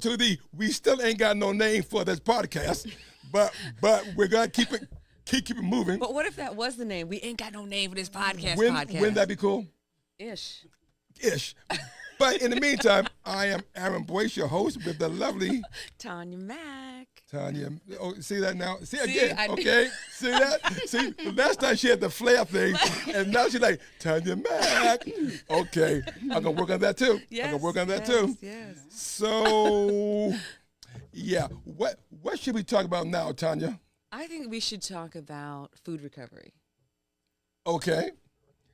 to the we still ain't got no name for this podcast, but we're gonna keep it moving. But what if that was the name? We ain't got no name for this podcast. Wouldn't that be cool? Ish. But in the meantime, I am Aaron Boyce, your host, with the lovely Tonya Mack. Tonya. Oh, see that now? See See, again, okay? See that? See, the last time she had the flair thing, and now she's like, Tonya Mack. Okay, I'm going to work on that too. Yes, I'm going to work on that too. Yes. So, yeah, what should we talk about now, Tonya? I think we should talk about food recovery. Okay.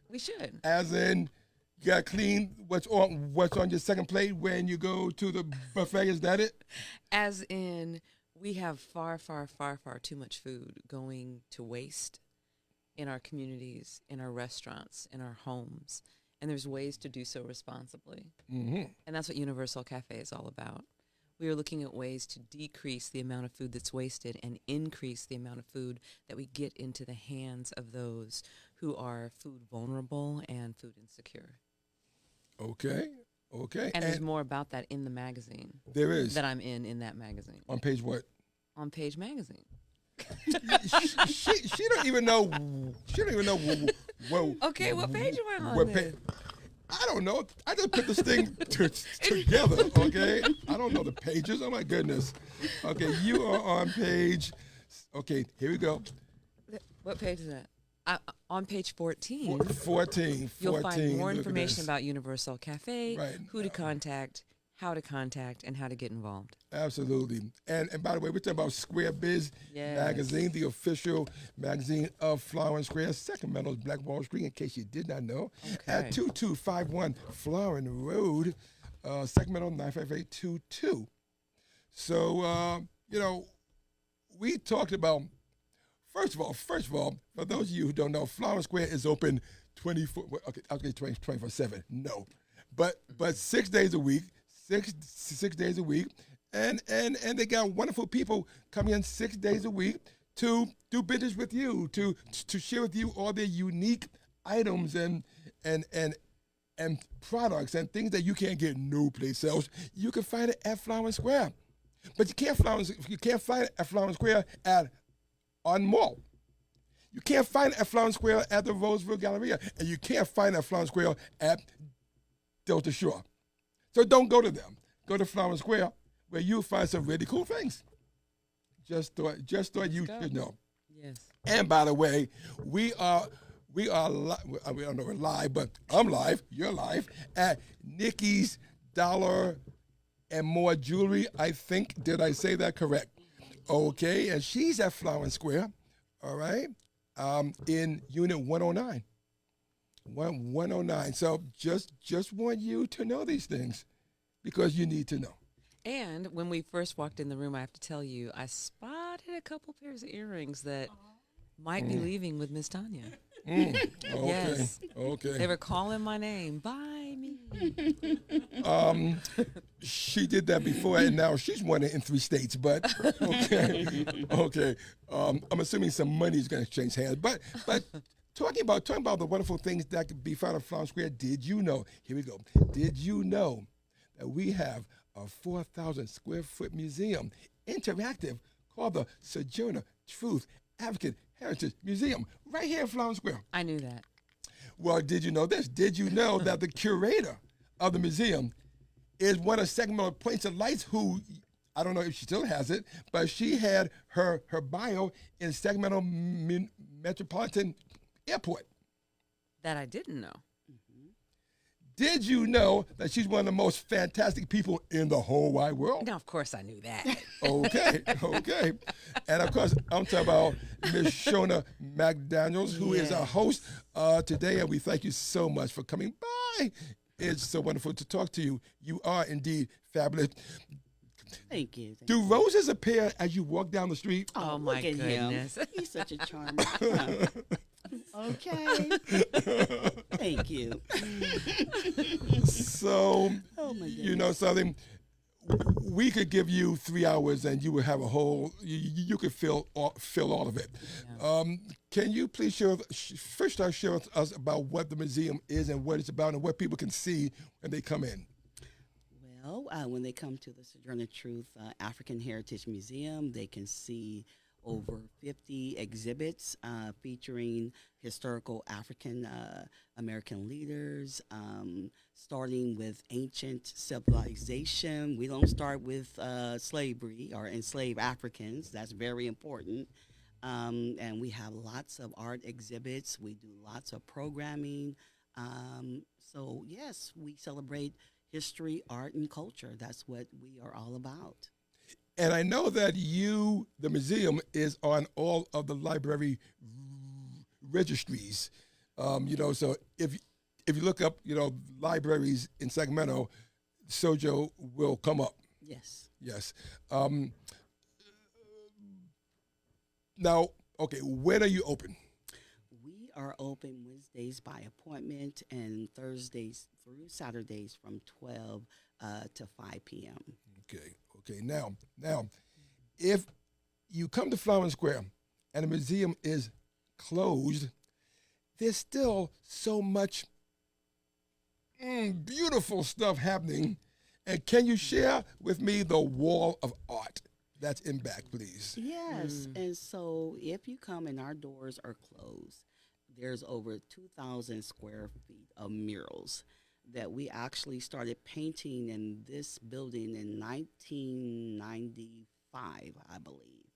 We should. As in, you got to clean what's on your second plate when you go to the buffet. Is that it? As in, we have far, far, far, far too much food going to waste in our communities, in our restaurants, in our homes. And there's ways to do so responsibly. Mm-hmm. And that's what Universal Cafe is all about. We are looking at ways to decrease the amount of food that's wasted and increase the amount of food that we get into the hands of those who are food vulnerable and food insecure. Okay. And there's more about that in the magazine. There is. That I'm in that magazine. On page what? On Page Magazine. she don't even know. She don't even know. Okay, what page am I on then? I don't know. I just put this thing together, okay? I don't know the pages. Oh, my goodness. Okay, you are on page. Okay, here we go. What page is that? On page 14. 14. You'll find more information about Universal Cafe, right. Who to contact, how to contact, and how to get involved. Absolutely. And by the way, we're talking about Square Biz Magazine, the official magazine of Flower and Square, Sacramento's Black Wall Street, in case you did not know, at 2251 Flower Road, Sacramento 95822. So, we talked about, first of all, for those of you who don't know, Flower and Square is open 24/7. No. But 6 days a week. Six days a week, and they got wonderful people coming in 6 days a week to do business with you, to share with you all their unique items and products and things that you can't get no place else. You can find it at Flower and Square, but you can't find it at Flower and Square on Mall. You can't find it at Flower and Square at the Roseville Galleria, and you can't find it at Flower and Square at Delta Shore. So don't go to them. Go to Flower and Square, where you'll find some really cool things. Just thought you should know. Yes. And by the way, we are live. I don't know we're live, but I'm live. You're live at Nikki's Dollar and More Jewelry. I think, did I say that correct? Okay, and she's at Flower and Square. All right, in Unit 109. 109. So just want you to know these things because you need to know. And when we first walked in the room, I have to tell you, I spotted a couple pairs of earrings that might be leaving with Miss Tonya. Okay. Yes. Okay. They were calling my name. Buy me. She did that before, and now she's won it in 3 states. But okay. I'm assuming some money is going to exchange hands. But talking about the wonderful things that could be found at Flower Square, did you know? Here we go. Did you know that we have a 4,000 square foot museum, interactive, called the SoJourner Truth African Heritage Museum, right here in Flower Square? I knew that. Well, did you know this? Did you know that the curator of the museum is one of Sacramento Points of Lights, who, I don't know if she still has it, but she had her bio in Sacramento Metropolitan Airport. That I didn't know. Did you know that she's one of the most fantastic people in the whole wide world? Now, of course I knew that. Okay. And, of course, I'm talking about Miss Shonna McDaniels, who is our host today, and we thank you so much for coming by. It's so wonderful to talk to you. You are indeed fabulous. Thank you. Do roses appear as you walk down the street? Oh my goodness. He's such a charmer. Okay. Thank you. So, Oh my goodness. you know something, we could give you 3 hours and you would have a whole, you could fill all of it. Yeah. Can you please share with us about what the museum is and what it's about and what people can see when they come in? Well, when they come to the Sojourner Truth African Heritage Museum, they can see over 50 exhibits featuring historical African American leaders, starting with ancient civilization. We don't start with slavery or enslaved Africans. That's very important. And we have lots of art exhibits. We do lots of programming. So, yes, we celebrate history, art, and culture. That's what we are all about. And I know that the museum, is on all of the library registries. So if you look up, libraries in Sacramento, Sojo will come up. Yes. Yes. Now, okay, when are you open? We are open Wednesdays by appointment and Thursdays through Saturdays from 12 to 5 p.m. Okay. Now, if you come to Flower Square and the museum is closed, there's still so much beautiful stuff happening. And can you share with me the wall of art that's in back, please? Yes. And so if you come and our doors are closed, there's over 2,000 square feet of murals that we actually started painting in this building in 1995, I believe.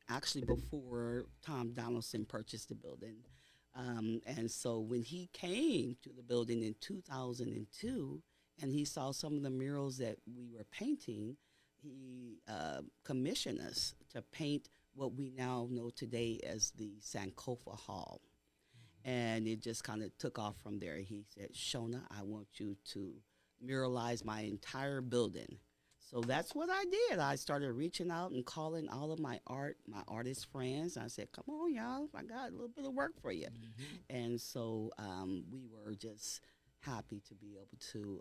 Actually, before Tom Donaldson purchased the building. And so when he came to the building in 2002 and he saw some of the murals that we were painting, he commissioned us to paint what we now know today as the Sankofa Hall. And it just kind of took off from there. He said, Shonna, I want you to muralize my entire building. So that's what I did. I started reaching out and calling all of my artist friends. I said, come on, y'all, I got a little bit of work for you. And so we were just happy to be able to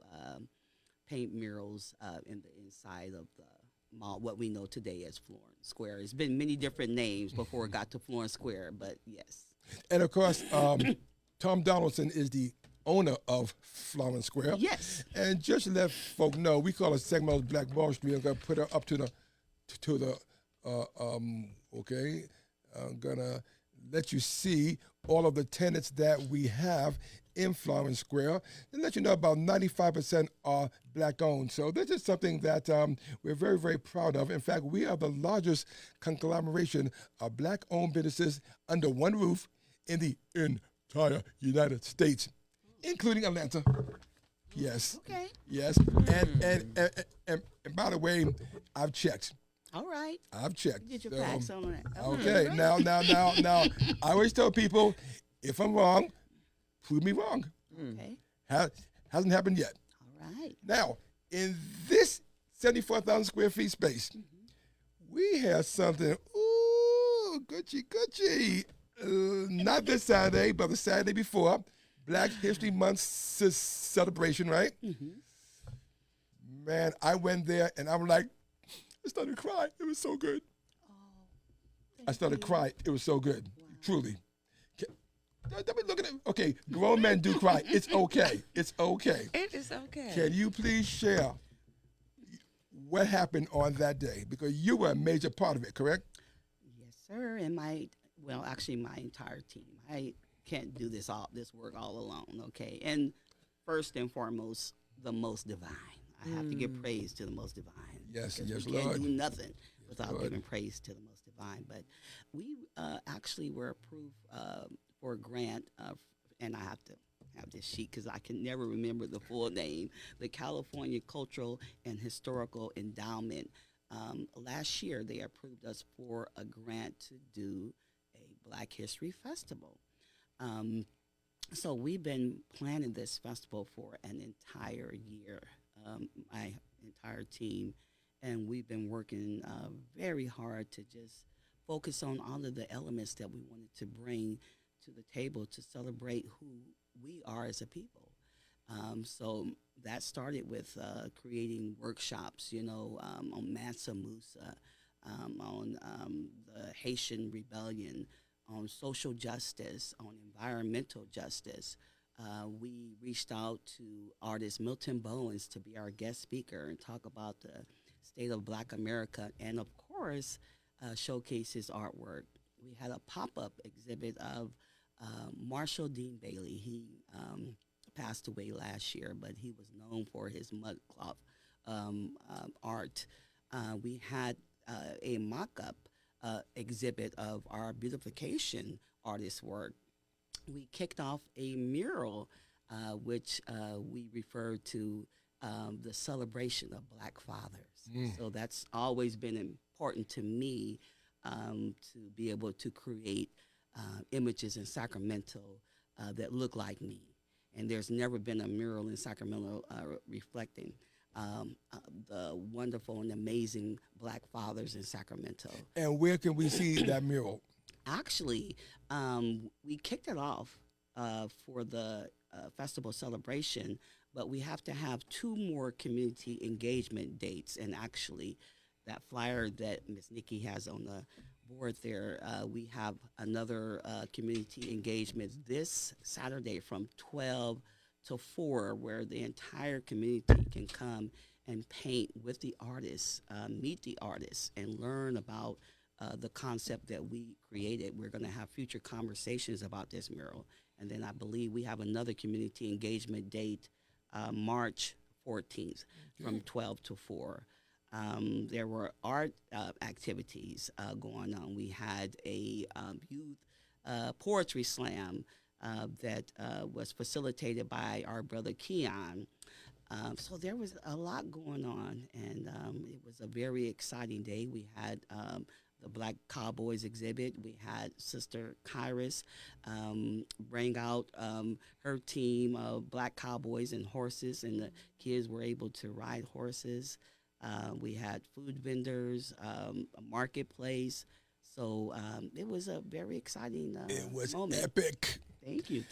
paint murals in the inside of the mall, what we know today as Florence Square. It's been many different names before it got to Florence Square, but yes. And of course, Tom Donaldson is the owner of Florence Square. Yes. And just to let folk know, we call it Sacramento's Black Wall Street. I'm gonna put her up to the okay. I'm gonna let you see all of the tenants that we have in Florence Square, and let you know about 95% are Black-owned. So this is something that we're very, very proud of. In fact, we are the largest conglomeration of Black-owned businesses under one roof in the entire United States, including Atlanta. Yes. Okay. Yes. And by the way, I've checked. All right. I've checked. Get your facts on that. Okay. Now, I always tell people, if I'm wrong, prove me wrong. Okay. Hasn't happened yet. All right. Now, in this 74,000 square feet space, we have something, Gucci. Not this Saturday, but the Saturday before, Black History Month celebration, right? Man, I went there and I'm like, I started crying. It was so good. I started crying. It was so good. Wow. Truly. Don't be looking at, okay, grown men do cry. It's okay. It's okay. It is okay. Can you please share what happened on that day? Because you were a major part of it, correct? Yes, sir. And my entire team. I can't do this work all alone, okay? And first and foremost, the most divine. I have to give praise to the most divine. Yes, we Lord. can't do nothing without giving praise to the most divine. But we actually were approved for a grant, and I have to have this sheet because I can never remember the full name, the California Cultural and Historical Endowment. Last year, they approved us for a grant to do a Black History Festival. So we've been planning this festival for an entire year, my entire team, and we've been working very hard to just focus on all of the elements that we wanted to bring to the table to celebrate who we are as a people. So that started with creating workshops, on Mansa Musa, on the Haitian Rebellion, on social justice, on environmental justice. We reached out to artist Milton Bowens to be our guest speaker and talk about the state of Black America, and of course, showcase his artwork. We had a pop-up exhibit of Marshall Dean Bailey. He passed away last year, but he was known for his mud cloth art. We had a mock-up exhibit of our beautification artist work. We kicked off a mural, which we refer to the celebration of Black fathers. So that's always been important to me, to be able to create images in Sacramento that look like me. And there's never been a mural in Sacramento reflecting the wonderful and amazing Black fathers in Sacramento. And where can we see that mural? Actually, we kicked it off for the festival celebration, but we have to have 2 more community engagement dates. And actually, that flyer that Ms. Nikki has on the board there, we have another community engagement this Saturday from 12 to 4, where the entire community can come and paint with the artists, meet the artists, and learn about the concept that we created. We're going to have future conversations about this mural. And then I believe we have another community engagement date, March 14th, from 12 to 4. There were art activities going on. We had a youth poetry slam that was facilitated by our brother Keon. So there was a lot going on, and it was a very exciting day. We had the Black Cowboys exhibit. We had Sister Kairos bring out her team of Black Cowboys and horses, and the kids were able to ride horses. We had food vendors, a marketplace. So it was a very exciing It was moment. epic. Thank you.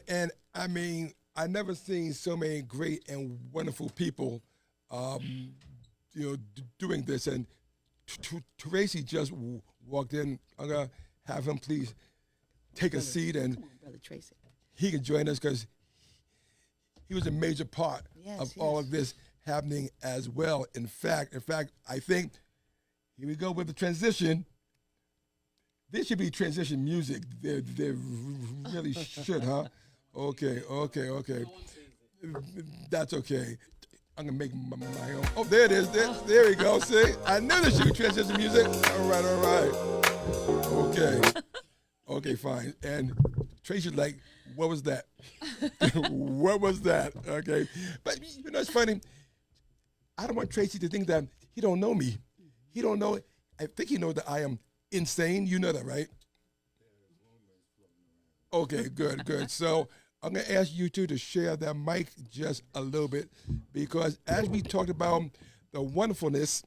And I mean, I never seen so many great and wonderful people, doing this. And Tracy just walked in. I'm gonna have him please take a seat, and Come on, Brother Tracy. he can join us because he was a major part of all of this happening as well. In fact, I think here we go with the transition. This should be transition music. They really should, huh? Okay. That's okay. I'm gonna make my own. Oh, there it is. There we go. See, I knew there should be transition music. All right. Okay, fine. And Tracy's like, what was that? What was that? Okay, but it's funny. I don't want Tracy to think that he don't know me. He don't know. I think he knows that I am insane. You know that, right? Okay, good. So I'm going to ask you two to share that mic just a little bit, because as we talked about the wonderfulness,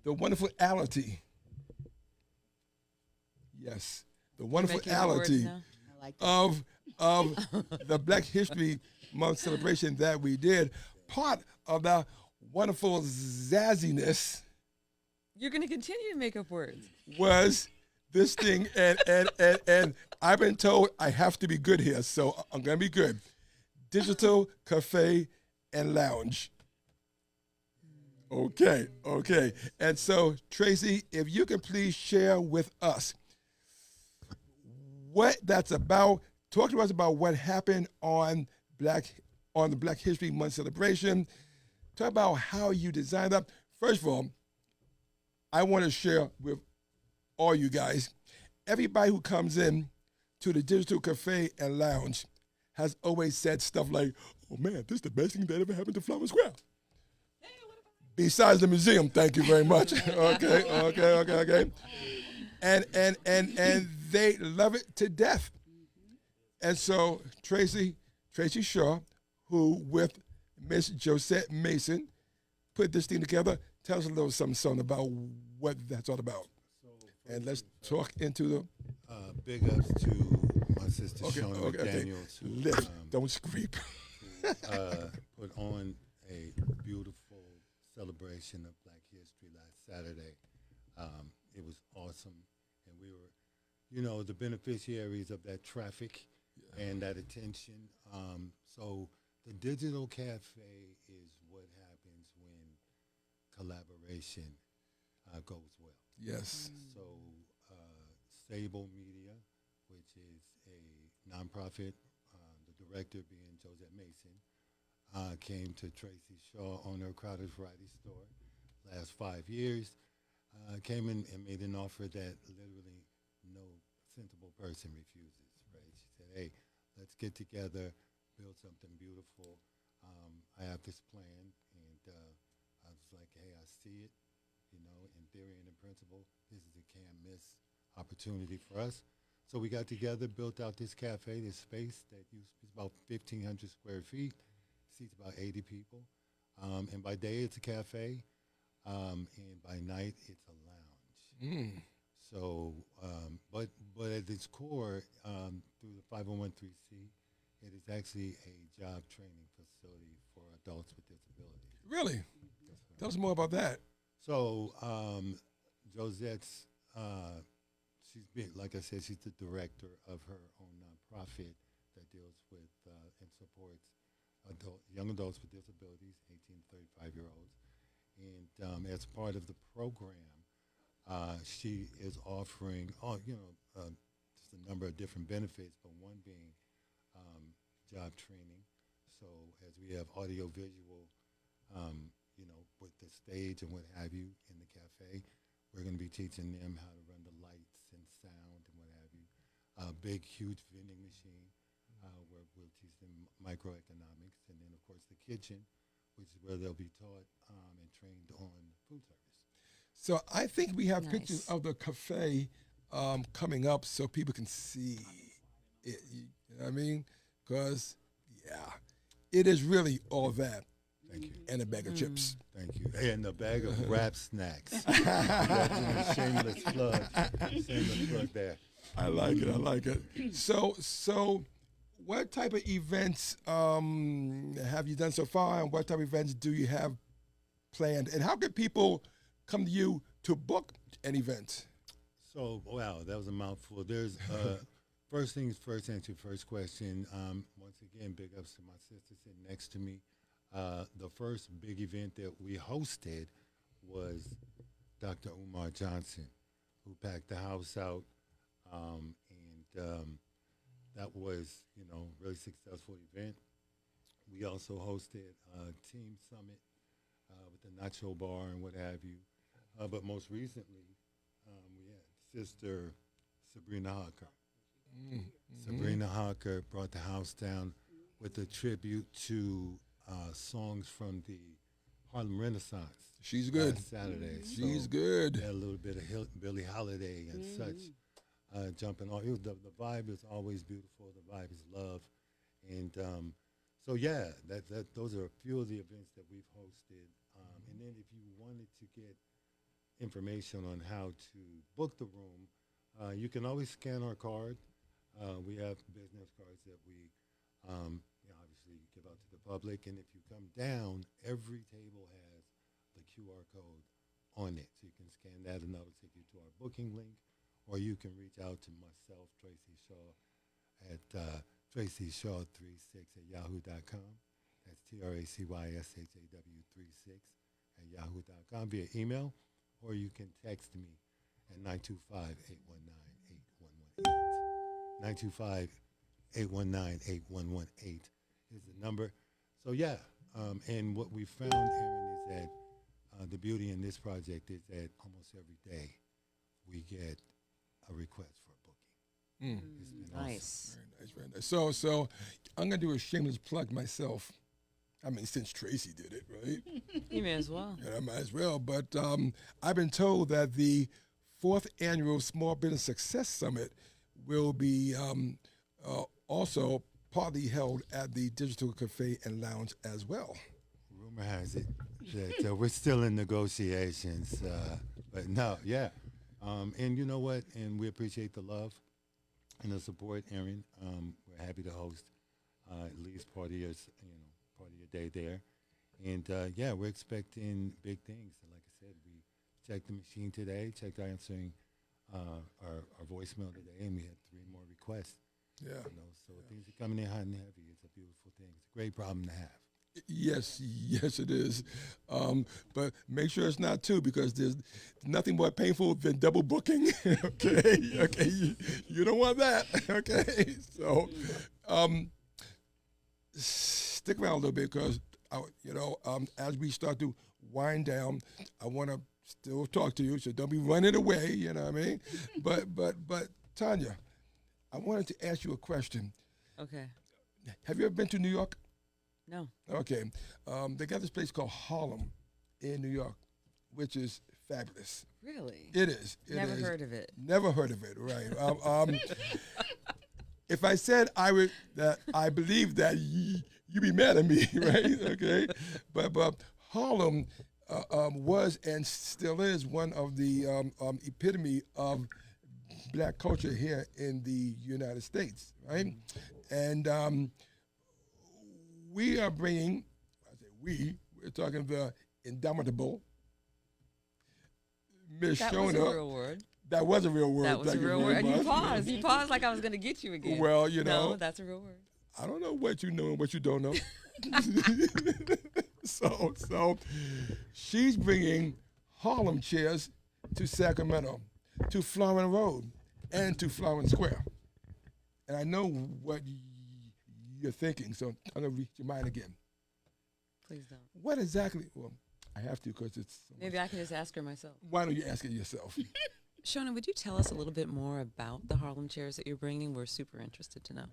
the wonderfulity, yes, the wonderfulity of the Black History Month celebration that we did, part of the wonderful zazziness. You're going to continue to make up words. Was this thing, and I've been told I have to be good here, so I'm going to be good. Digital Cafe and Lounge. Okay. And so, Tracy, if you can please share with us what that's about. Talk to us about what happened on the Black History Month celebration. Talk about how you designed that. First of all, I want to share with all you guys, everybody who comes in to the Digital Cafe and Lounge has always said stuff like, oh man, this is the best thing that ever happened to Flower Square. Besides the museum, thank you very much. Okay. And they love it to death. And so Tracy Shaw, who with Miss Josette Mason put this thing together, tell us a little something about what that's all about. And let's talk into the... Big ups to my sister Shonna McDaniels. Who, lift, don't scrape. put on a beautiful celebration of Black History last Saturday. It was awesome. And we were, the beneficiaries of that traffic and that attention. So the digital cafe is what happens when collaboration goes well. Yes. So, Sable Media, which is a nonprofit, the director being Josette Mason, came to Tracy Shaw, owner of Crowder's Variety Store, last 5 years. Came in and made an offer that literally no sensible person refuses. Right? She said, "Hey, let's get together, build something beautiful. I have this plan," and I was like, "Hey, I see it. You know, in theory and in principle, this is a can't miss opportunity for us." So we got together, built out this cafe, this space that is about 1,500 square feet, seats about 80 people. And by day, it's a cafe, and by night, it's a lounge. So, but at its core, through the 501(c), it is actually a job training facility for adults with disabilities. Really? Tell us more about that. So, Josette's, she's been, like I said, she's the director of her own nonprofit that deals with and supports young adults with disabilities, 18 to 35-year-olds. And as part of the program, she is offering, just a number of different benefits, but one being job training. So as we have audio-visual, with the stage and what have you in the cafe, we're going to be teaching them how to run the lights and sound and what have you. A big, huge vending machine where we'll teach them microeconomics. And then, of course, the kitchen, which is where they'll be taught and trained on food service. So I think we have Nice. pictures of the cafe coming up so people can see it. You know what I mean? Because, yeah, it is really all that Thank you. and a bag of chips. Thank you. And a bag of wrap snacks. That's a shameless plug. Shameless plug there. I like it. I like it. So, what type of events have you done so far, and what type of events do you have planned? And how can people come to you to book an event? So, wow, that was a mouthful. There's first things first, answer your first question. Once again, big ups to my sister sitting next to me. The first big event that we hosted was Dr. Umar Johnson, who packed the house out, and that was, really successful event. We also hosted a team summit with the Nacho Bar and what have you. But most recently, we had Sister Sabrina Hawker. Sabrina Hawker brought the house down with a tribute to songs from the Harlem Renaissance. She's good. Last Saturday. She's So good. had a little bit of Billie Holiday and such jumping on. The vibe is always beautiful. The vibe is love, and so yeah, those are a few of the events that we've hosted. And then if you wanted to get information on how to book the room, you can always scan our card. We have business cards that we obviously give out to the public, and if you come down, every table has the QR code on it, so you can scan that, and that'll take you to our booking link, or you can reach out to myself, Tracy Shaw, at tracyshaw36@yahoo.com. That's TRACYSHAW36 at yahoo.com via email, or you can text me at 925-819-8118. 925-819-8118 is the number. So yeah, and what we found, Aaron, is that the beauty in this project is that almost every day we get a request for a booking. It's been Nice. Very nice, very nice. So I'm gonna do a shameless plug myself. I mean, since Tracy did it, right? You may as well. Yeah, I might as well. But I've been told that the 4th annual Small Business Success Summit will be also partly held at the Digital Cafe and Lounge as well. Rumor has it that we're still in negotiations, but no, yeah. And you know what? And we appreciate the love and the support, Aaron. We're happy to host at least part of your day there. And yeah, we're expecting big things. And like I said, we checked the machine today, checked answering our voicemail today, and we had 3 more requests. Yeah. So things are coming in hot and heavy. It's a beautiful thing. It's a great problem to have. Yes, yes, it is. But make sure it's not two, because there's nothing more painful than double booking. Okay, okay, you don't want that. Okay, so stick around a little bit, because as we start to wind down, I want to still talk to you, so don't be running away. You know what I mean? But Tonya, I wanted to ask you a question. Okay. Have you ever been to New York? No. Okay. They got this place called Harlem in New York, which is fabulous. Really? It is. Never heard of it. Never heard of it, right. If I said I believe that, you'd be mad at me, right? Okay. But Harlem was and still is one of the epitome of black culture here in the United States, right? And we are bringing, we're talking the indomitable Miss That Shonna. was a real word. That was a real word. That was Thank a you real very word. And you much. paused. You paused like I was going to get you again. Well, No, that's a real word. I don't know what you know and what you don't know. So she's bringing Harlem chairs to Sacramento, to Florin Road, and to Florin Square. And I know what you're thinking, so I'm going to reach your mind again. Please don't. What exactly? Well, I have to, because it's so Maybe I can just ask her myself. Why don't you ask it yourself? Shonna, would you tell us a little bit more about the Harlem chairs that you're bringing? We're super interested to know.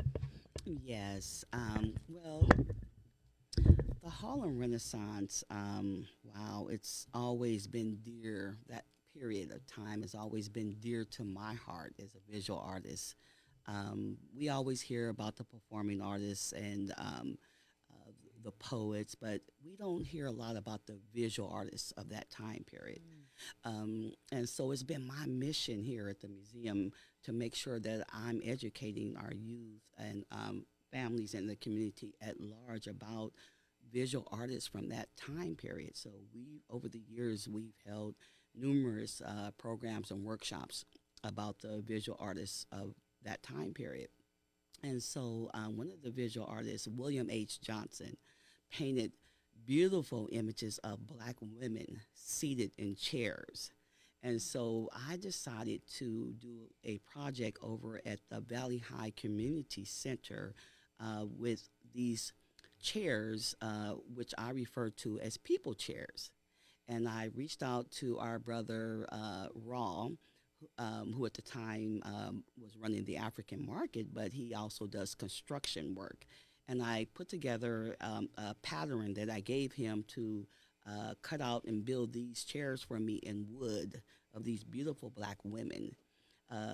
Yes. Well, the Harlem Renaissance, wow, it's always been dear. That period of time has always been dear to my heart as a visual artist. We always hear about the performing artists and the poets, but we don't hear a lot about the visual artists of that time period. And so it's been my mission here at the museum to make sure that I'm educating our youth and families in the community at large about visual artists from that time period. So over the years, we've held numerous programs and workshops about the visual artists of that time period. And so one of the visual artists, William H. Johnson, painted beautiful images of black women seated in chairs. And so I decided to do a project over at the Valley High Community Center with these chairs, which I refer to as people chairs. And I reached out to our brother, Raw, who at the time was running the African market, but he also does construction work. And I put together a pattern that I gave him to cut out and build these chairs for me in wood of these beautiful black women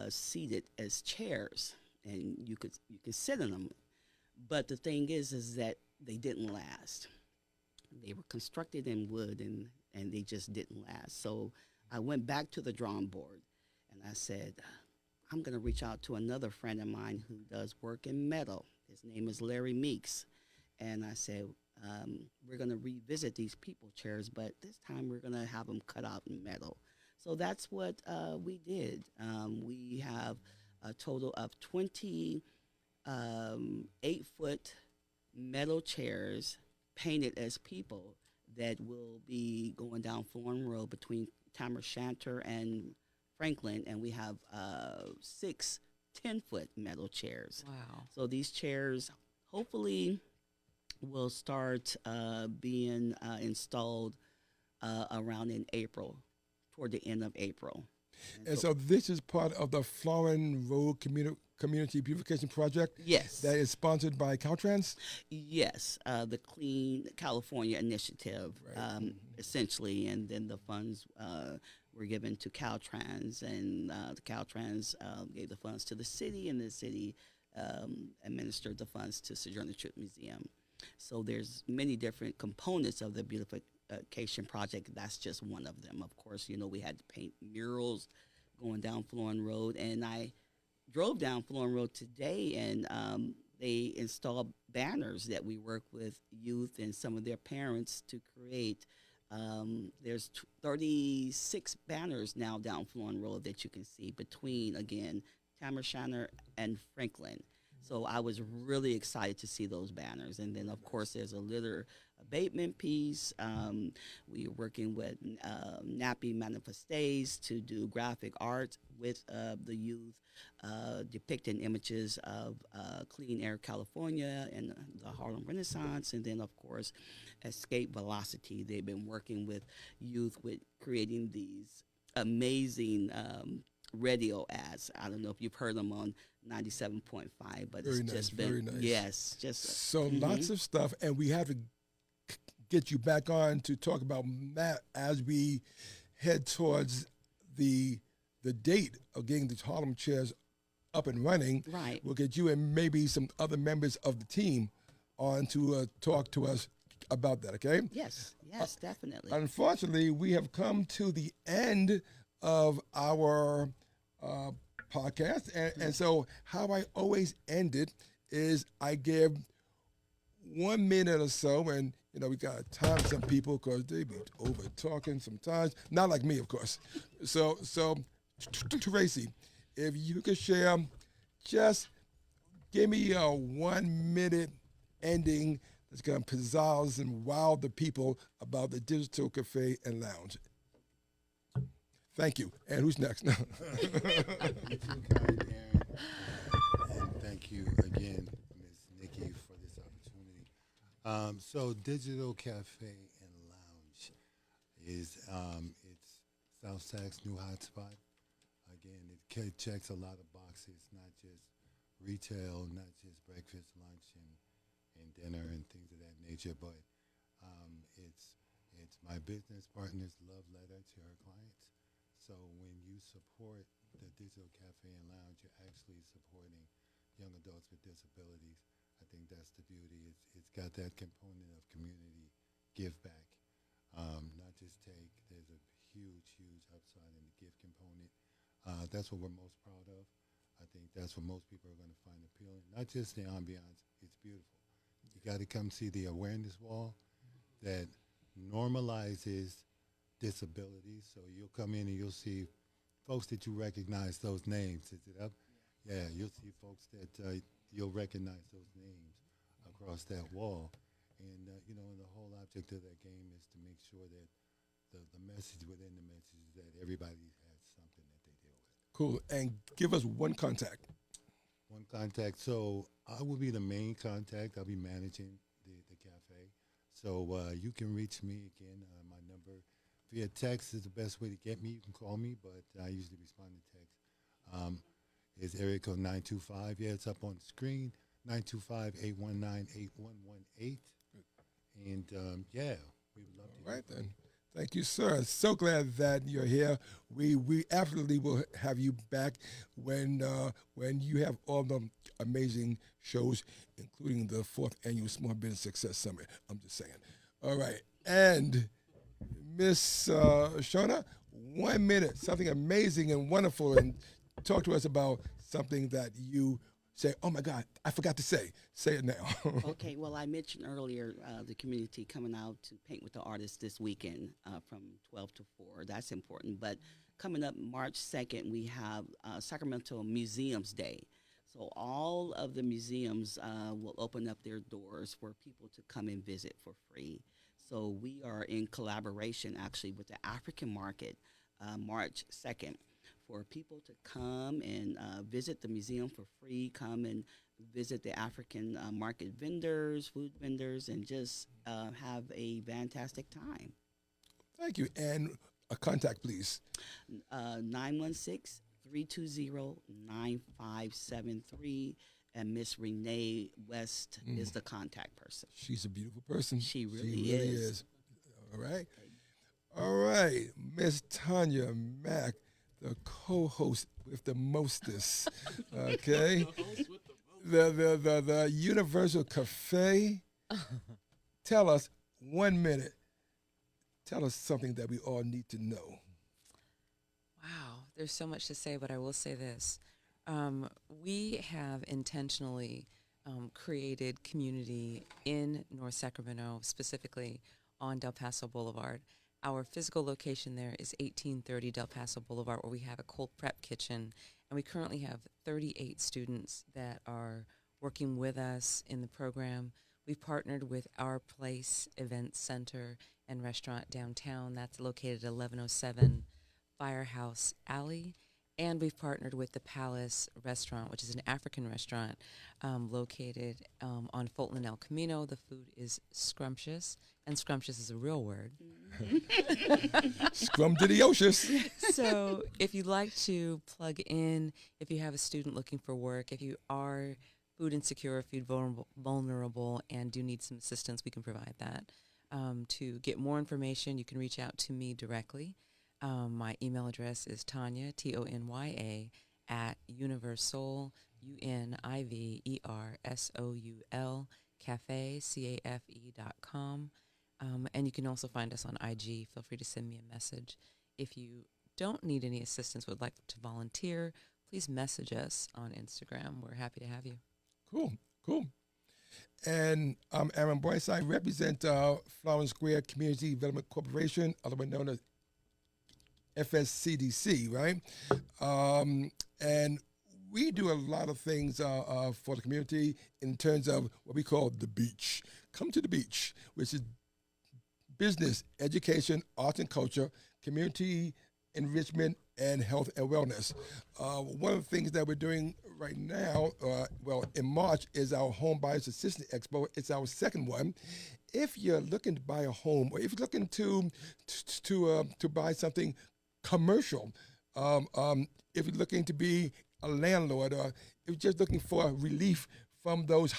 seated as chairs, and you can sit in them. But the thing is that they didn't last. They were constructed in wood, and they just didn't last. So I went back to the drawing board, and I said, I'm going to reach out to another friend of mine who does work in metal. His name is Larry Meeks. And I said, we're going to revisit these people chairs, but this time we're going to have them cut out in metal. So that's what we did. We have a total of 20 8-foot metal chairs painted as people that will be going down Florin Road between Tam O'Shanter and Franklin, and we have 6 10-foot metal chairs. Wow. So these chairs hopefully will start being installed around in April, toward the end of April. And so this is part of the Florin Road Community Beautification Project? Yes. That is sponsored by Caltrans? Yes, the Clean California Initiative, Right. essentially, and then the funds were given to Caltrans, and the Caltrans gave the funds to the city, and the city administered the funds to SoJourner Trip Museum. So there's many different components of the beautification project. That's just one of them. Of course, we had to paint murals going down Florin Road, and I drove down Florin Road today, and they installed banners that we work with youth and some of their parents to create. There's 36 banners now down Florin Road that you can see between, again, Tam O'Shanter and Franklin. So I was really excited to see those banners. And then, of course, there's a litter abatement piece. We're working with Nappy Manifestes to do graphic art with the youth, depicting images of Clean Air California and the Harlem Renaissance. And then, of course, Escape Velocity. They've been working with youth with creating these amazing radio ads. I don't know if you've heard them on 97.5, but Very it's nice, just been very nice. yes, just So lots of stuff, and we have to get you back on to talk about Matt as we head towards the date of getting the Harlem Chairs up and running. right. We'll get you and maybe some other members of the team on to talk to us about that, okay? Yes, yes, definitely. Unfortunately, we have come to the end of our podcast, and so how I always end it is I give 1 minute or so, and we got to time some people because they be over talking sometimes. Not like me, of course. So Tracy, if you could share, just give me a 1 minute ending that's going to pizzazz and wow the people about the Digital Cafe and Lounge. Thank you. And who's next? You too, kind, Aaron. And thank you again, Ms. Nikki, for this opportunity. So Digital Cafe and Lounge is it's South Sac's new hotspot. Again, it checks a lot of boxes, not just retail, not just breakfast, lunch, and dinner and things of that nature, but it's my business partner's love letter to her clients. So when you support the Digital Cafe and Lounge, you're actually supporting young adults with disabilities. I think that's the beauty. It's got that component of community give back, not just take. There's a huge, huge upside in the give component. That's what we're most proud of. I think that's what most people are going to find appealing. Not just the ambiance, it's beautiful. You got to come see the awareness wall that normalizes disabilities. So you'll come in and you'll see folks that you recognize those names. Is it up? Yeah, you'll see folks that you'll recognize those names across that wall. And, and the whole object of that game is to make sure that the message within the message is that everybody has something that they deal with. Cool. And give us one contact. One contact. So I will be the main contact. I'll be managing the cafe. So you can reach me again. My number via text is the best way to get me. You can call me, but I usually respond to text. It's area code 925. Yeah, it's up on the screen. 925-819-8118. And yeah, we would love to. All right then. Thank you, sir. So glad that you're here. We absolutely will have you back when you have all the amazing shows, including the 4th annual Small Business Success Summit. I'm just saying. All right, and Miss Shonna, 1 minute, something amazing and wonderful, and talk to us about something that you say, oh my God, I forgot to say. Say it now. Okay, well, I mentioned earlier the community coming out to paint with the artists this weekend from 12 to 4. That's important. But coming up March 2nd, we have Sacramento Museums Day. So all of the museums will open up their doors for people to come and visit for free. So we are in collaboration, actually, with the African Market March 2nd. For people to come and visit the museum for free, come and visit the African market vendors, food vendors, and just have a fantastic time. Thank you. And a contact, please. 916-320-9573. And Miss Renee West is the contact person. She's a beautiful person. She really is. All right. All right. Miss Tonya Mack, the co-host with the mostest, okay? The Universal Cafe. Tell us, 1 minute, tell us something that we all need to know. Wow, there's so much to say, but I will say this. We have intentionally created community in North Sacramento, specifically on Del Paso Boulevard. Our physical location there is 1830 Del Paso Boulevard, where we have a cold prep kitchen, and we currently have 38 students that are working with us in the program. We've partnered with Our Place Event Center and Restaurant downtown. That's located at 1107 Firehouse Alley. And we've partnered with the Palace Restaurant, which is an African restaurant located on Fulton and El Camino. The food is scrumptious, and scrumptious is a real word. Scrumdiddlyocious. So if you'd like to plug in, if you have a student looking for work, if you are food insecure, food vulnerable, and do need some assistance, we can provide that. To get more information, you can reach out to me directly. My email address is Tonya, Tonya, at Universal, UNIVERSOUL, cafe, CAFE.com. And you can also find us on IG. Feel free to send me a message. If you don't need any assistance, would like to volunteer, please message us on Instagram. We're happy to have you. Cool. And I'm Aaron Boyce. I represent Flower Square Community Development Corporation, otherwise known as FSCDC, right? And we do a lot of things for the community in terms of what we call the beach. Come to the beach, which is business, education, arts and culture, community enrichment, and health and wellness. One of the things that we're doing right now, in March, is our Home Buyers Assistance Expo. It's our second one. If you're looking to buy a home, or if you're looking to buy something commercial, if you're looking to be a landlord, or if you're just looking for relief from those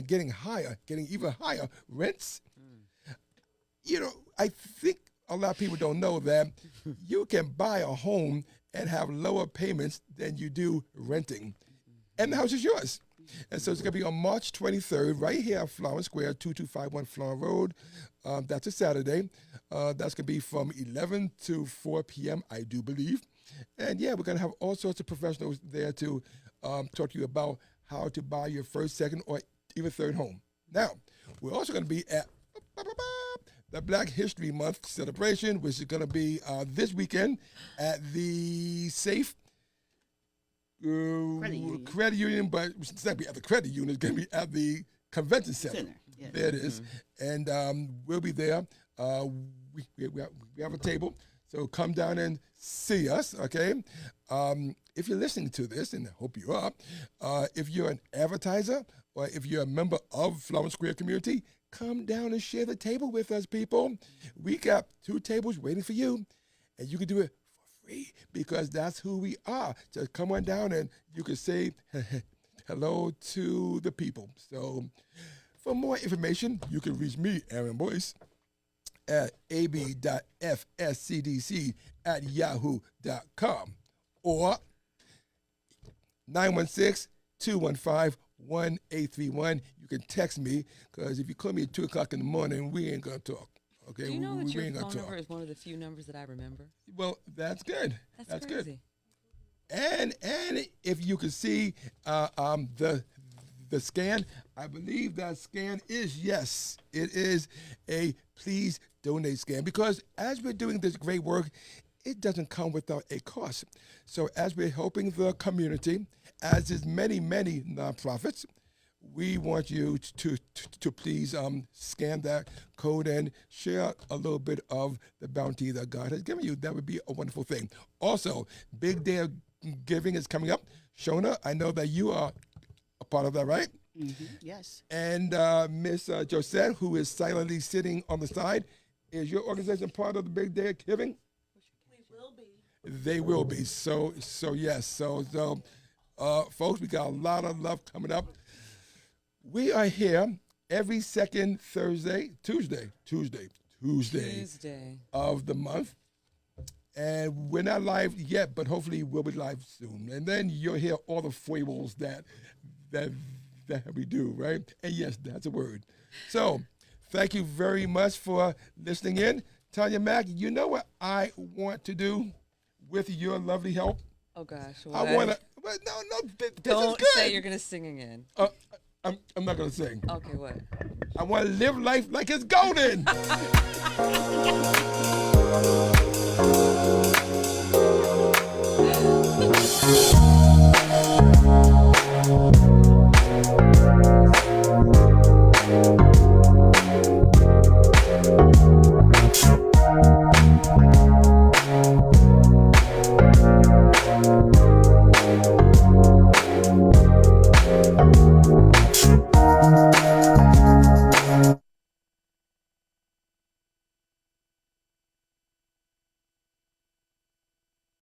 getting even higher rents, I think a lot of people don't know that you can buy a home and have lower payments than you do renting. And the house is yours. And so it's going to be on March 23rd, right here at Flower Square, 2251 Flower Road. That's a Saturday. That's going to be from 11 to 4 p.m., I do believe. And, we're going to have all sorts of professionals there to talk to you about how to buy your first, second, or even third home. Now, we're also going to be at the Black History Month celebration, which is going to be this weekend at the Safe Credit Union, but it's not going to be at the credit union. It's going to be at the convention center. Yes. There it is. And we'll be there. We have a table, so come down and see us, okay? If you're listening to this, and I hope you are, if you're an advertiser or if you're a member of Flower Square Community, come down and share the table with us, people. We got 2 tables waiting for you, and you can do it for free because that's who we are. Just come on down and you can say hello to the people. So for more information, you can reach me, Aaron Boyce, at ab.fscdc@yahoo.com or 916-215-1831. You can text me, because if you call me at 2 o'clock in the morning, we ain't going to talk. Okay? Do you know that we your ain't phone gonna number talk. is one of the few numbers that I remember? Well, that's good. That's crazy. Good. And if you can see the scan, I believe that scan is, yes, it is a please donate scan, because as we're doing this great work, it doesn't come without a cost. So as we're helping the community, as is many nonprofits, we want you to please scan that code and share a little bit of the bounty that God has given you. That would be a wonderful thing. Also, Big Day of Giving is coming up. Shonna, I know that you are a part of that, right? Mm-hmm. Yes. And Miss Josette, who is silently sitting on the side, is your organization part of the Big Day of Giving? We will be. They will be. So yes. So folks, we got a lot of love coming up. We are here every second Tuesday of the month. And we're not live yet, but hopefully we'll be live soon. And then you'll hear all the foibles that we do, right? And yes, that's a word. So thank you very much for listening in. Tonya, Mack, you know what I want to do with your lovely help? Oh, gosh. I want to, this Don't is good. say you're going to sing again. I'm not going to sing. Okay, what? I want to live life like it's golden.